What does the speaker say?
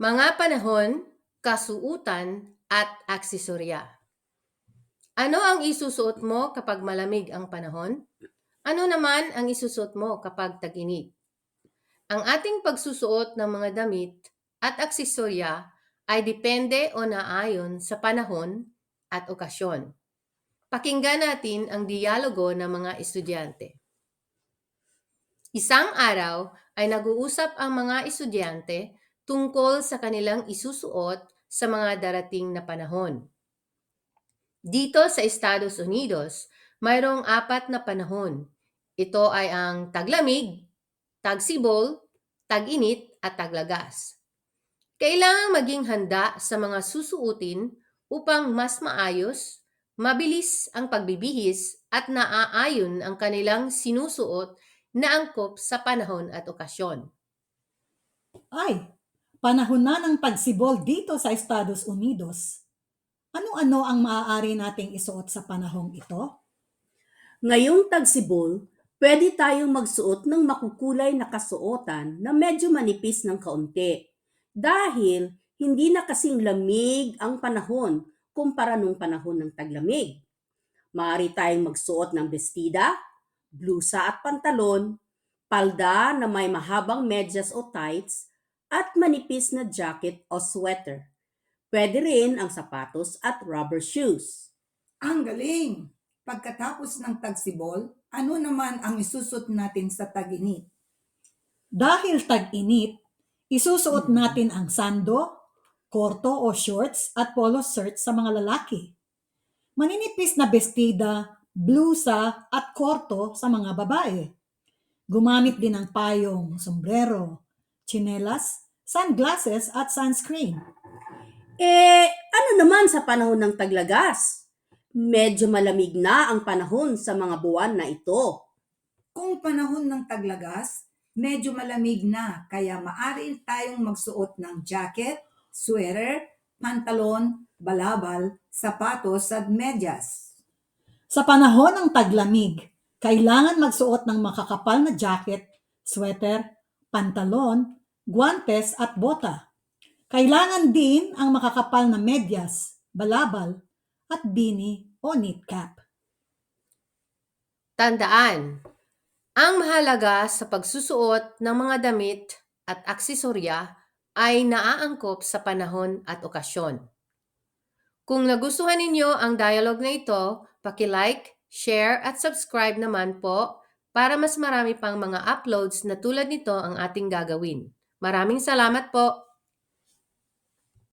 Mga panahon, kasuutan at aksesorya. Ano ang isusuot mo kapag malamig ang panahon? Ano naman ang isusuot mo kapag tag-init? Ang ating pagsusuot ng mga damit at aksesorya ay depende o naayon sa panahon at okasyon. Pakinggan natin ang dialogo ng mga estudyante. Isang araw ay nag-uusap ang mga estudyante tungkol sa kanilang isusuot sa mga darating na panahon. Dito sa Estados Unidos, mayroong 4 na panahon. Ito ay ang taglamig, tagsibol, tag-init at taglagas. Kailangang maging handa sa mga susuotin upang mas maayos, mabilis ang pagbibihis at naaayon ang kanilang sinusuot na angkop sa panahon at okasyon. Ay, panahon na ng pagsibol dito sa Estados Unidos. Ano-ano ang maaari nating isuot sa panahong ito? Ngayong tagsibol, pwede tayong magsuot ng makukulay na kasuotan na medyo manipis ng kaunti dahil hindi na kasing lamig ang panahon kumpara nung panahon ng taglamig. Maaari tayong magsuot ng bestida, blusa at pantalon, palda na may mahabang medyas o tights, at manipis na jacket o sweater. Pwede rin ang sapatos at rubber shoes. Ang galing! Pagkatapos ng tagsibol, ano naman ang isusot natin sa tag-init? Dahil tag-init, isusuot natin ang sando, korto o shorts at polo shirt sa mga lalaki. Maninipis na bestida, blusa at korto sa mga babae. Gumamit din ng payong, sombrero, tsinelas, sunglasses at sunscreen. Ano naman sa panahon ng taglagas? Medyo malamig na ang panahon sa mga buwan na ito. Kung panahon ng taglagas, medyo malamig na kaya maaari tayong magsuot ng jacket, sweater, pantalon, balabal, sapatos at medyas. Sa panahon ng taglamig, kailangan magsuot ng makakapal na jacket, sweater, pantalon, guantes at bota. Kailangan din ang makakapal na medyas, balabal, at beanie o knit cap. Tandaan, ang mahalaga sa pagsusuot ng mga damit at aksesorya ay naaangkop sa panahon at okasyon. Kung nagustuhan ninyo ang dialogue na ito, paki-like, share at subscribe naman po para mas marami pang mga uploads na tulad nito ang ating gagawin. Maraming salamat po!